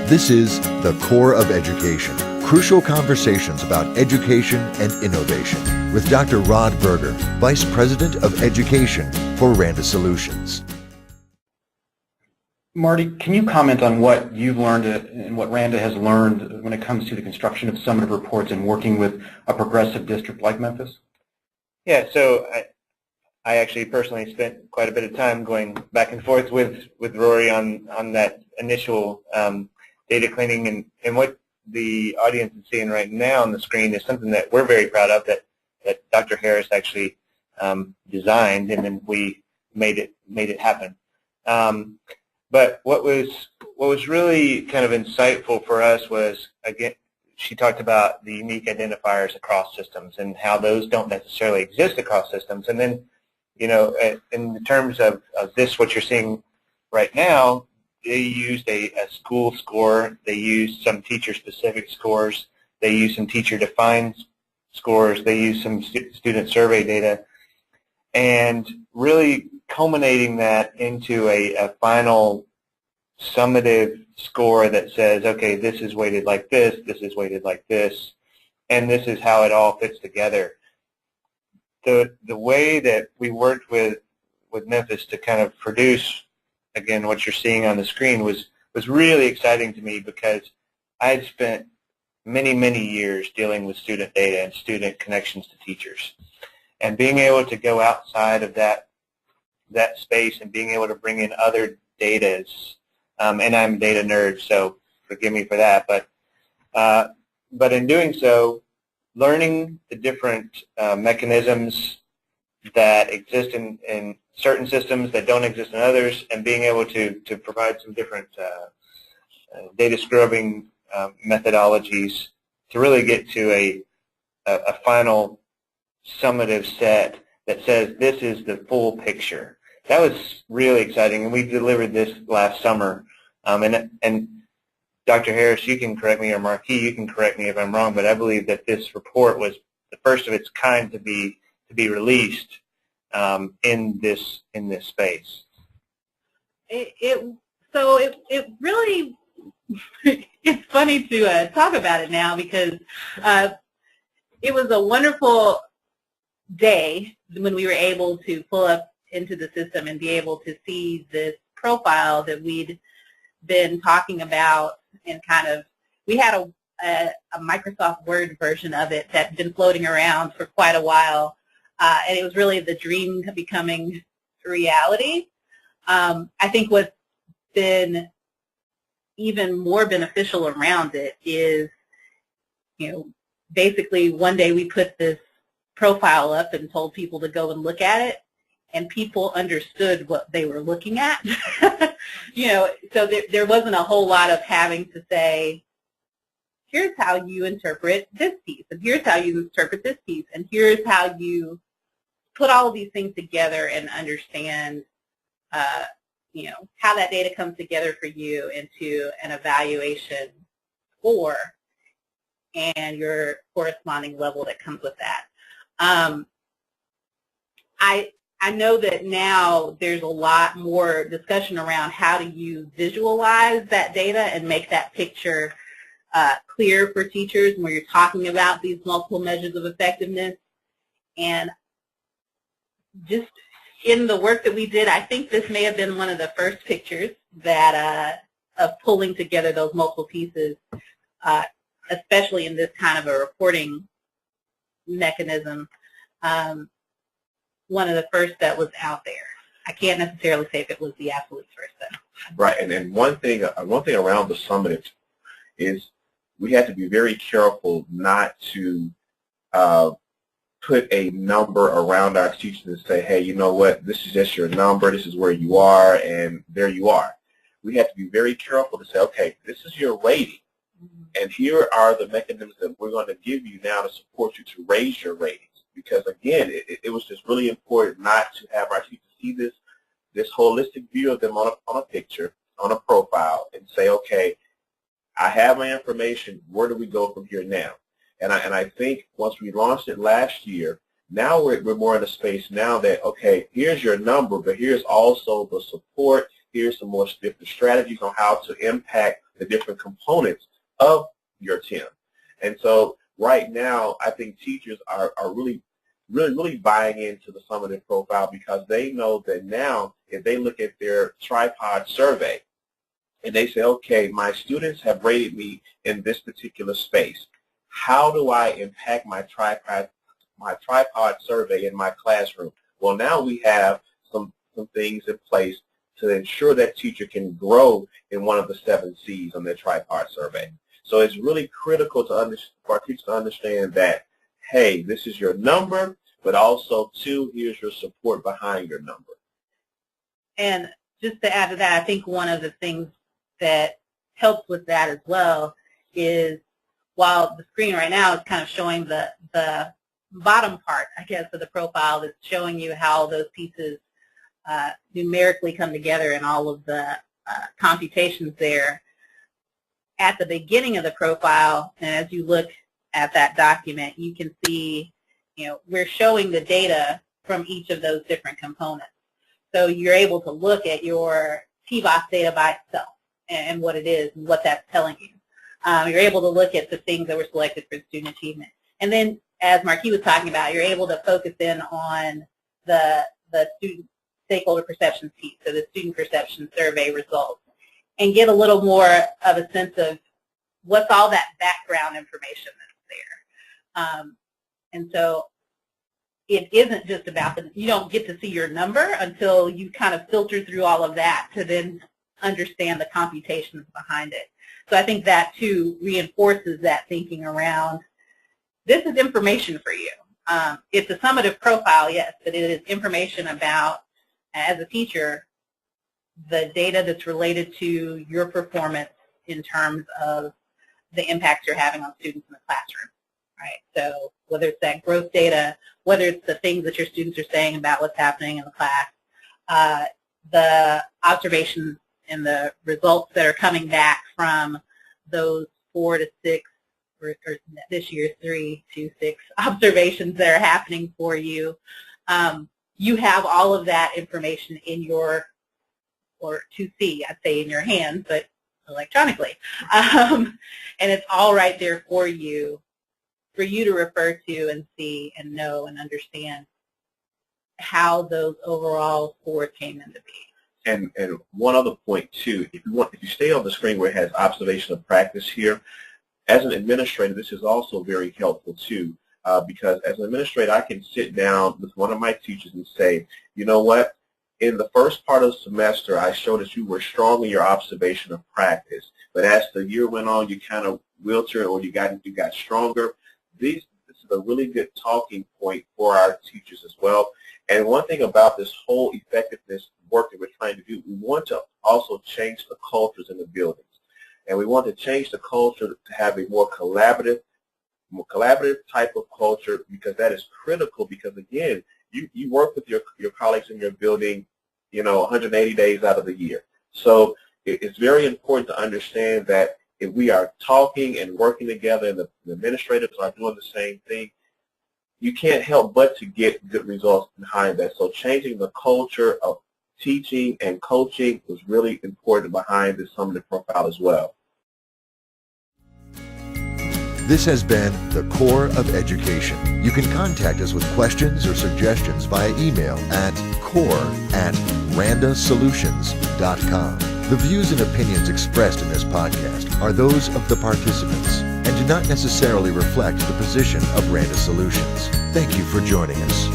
This is The Core of Education, crucial conversations about education and innovation with Dr. Rod Berger, Vice President of Education for Randa Solutions. Marty, can you comment on what you've learned and what Randa has learned when it comes to the construction of summative reports and working with a progressive district like Memphis? Yeah, so I actually personally spent quite a bit of time going back and forth with Rory on that initial data cleaning, and what the audience is seeing right now on the screen is something that we're very proud of, that Dr. Harris actually designed, and then we made it happen. But what was really kind of insightful for us was, again, she talked about the unique identifiers across systems and how those don't necessarily exist across systems. And then, you know, in terms of this, what you're seeing right now, they used a school score. They used some teacher-specific scores. They used some teacher-defined scores. They used some student survey data, and really culminating that into a final summative score that says, okay, this is weighted like this is weighted like this, and this is how it all fits together. The way that we worked with Memphis to kind of produce, again, what you're seeing on the screen was really exciting to me, because I had spent many years dealing with student data and student connections to teachers. And being able to go outside of that space and being able to bring in other datas, and I'm a data nerd, so forgive me for that, but in doing so, learning the different mechanisms that exist in certain systems that don't exist in others, and being able to provide some different data scrubbing methodologies to really get to a final summative set that says this is the full picture. That was really exciting, and we delivered this last summer. And Dr. Harris, you can correct me, or Marquis, you can correct me if I'm wrong, but I believe that this report was the first of its kind to be released in this space. It really it's funny to talk about it now, because it was a wonderful day when we were able to pull up into the system and be able to see this profile that we'd been talking about, and kind of, we had a Microsoft Word version of it that had been floating around for quite a while, and it was really the dream becoming reality. I think what's been even more beneficial around it is, you know, basically one day we put this profile up and told people to go and look at it, and people understood what they were looking at. You know, so there wasn't a whole lot of having to say, here's how you interpret this piece, and here's how you interpret this piece, and here's how you put all of these things together and understand, you know, how that data comes together for you into an evaluation score and your corresponding level that comes with that. I know that now there's a lot more discussion around how do you visualize that data and make that picture clear for teachers when you're talking about these multiple measures of effectiveness. And just in the work that we did, I think this may have been one of the first pictures that of pulling together those multiple pieces, especially in this kind of a reporting mechanism. One of the first that was out there. I can't necessarily say if it was the absolute first, though. Right, and one thing around the summative is we had to be very careful not to put a number around our teachers and say, hey, you know what, this is just your number, this is where you are, and there you are. We had to be very careful to say, okay, this is your rating, and here are the mechanisms that we're going to give you now to support you to raise your ratings. Because again, it was just really important not to have our teachers see this holistic view of them on a picture, on a profile, and say, okay, I have my information, where do we go from here now? And I think once we launched it last year, now we're more in a space now that, okay, here's your number, but here's also the support, here's some more different strategies on how to impact the different components of your TIM. And so right now, I think teachers are really buying into the summative profile, because they know that now if they look at their tripod survey and they say, okay, my students have rated me in this particular space, how do I impact my tripod survey in my classroom? Well, now we have some things in place to ensure that teacher can grow in one of the 7 C's on their tripod survey. So it's really critical for our teachers to understand that, hey, this is your number, but also, 2, here's your support behind your number. And just to add to that, I think one of the things that helps with that as well is, while the screen right now is kind of showing the bottom part, I guess, of the profile, that's showing you how those pieces numerically come together and all of the computations there. At the beginning of the profile, and as you look at that document, you can see, we're showing the data from each of those different components. So you're able to look at your TBOS data by itself and what it is and what that's telling you. You're able to look at the things that were selected for student achievement. And then, as Marquis was talking about, you're able to focus in on the student stakeholder perception piece, so the student perception survey results, and get a little more of a sense of what's all that background information that's there. And so it isn't just about you don't get to see your number until you kind of filter through all of that to then understand the computations behind it. So I think that, too, reinforces that thinking around, this is information for you. It's a summative profile, yes, but it is information about, as a teacher, the data that's related to your performance in terms of the impacts you're having on students in the classroom, right? So whether it's that growth data, whether it's the things that your students are saying about what's happening in the class, the observations and the results that are coming back from those 4 to 6, or this year 3 to 6 observations that are happening for you. You have all of that information in your, or to see, I'd say in your hands, but electronically. And it's all right there for you to refer to and see and know and understand how those overall scores came into being. And one other point, too, if you stay on the screen where it has observation of practice here, as an administrator, this is also very helpful, too, because as an administrator, I can sit down with one of my teachers and say, you know what, in the first part of the semester, I showed that you were strong in your observation of practice, but as the year went on, you kind of wilted or you got stronger. This is a really good talking point for our teachers as well. And one thing about this whole effectiveness work that we're trying to do, we want to also change the cultures in the buildings. And we want to change the culture to have a more collaborative type of culture, because that is critical, because, again, you work with your colleagues in your building, 180 days out of the year. So it's very important to understand that if we are talking and working together and the administrators are doing the same thing, you can't help but to get good results behind that. So changing the culture of teaching and coaching was really important behind this summative profile as well. This has been The Core of Education. You can contact us with questions or suggestions via email at core@randasolutions.com. The views and opinions expressed in this podcast are those of the participants and do not necessarily reflect the position of Randa Solutions. Thank you for joining us.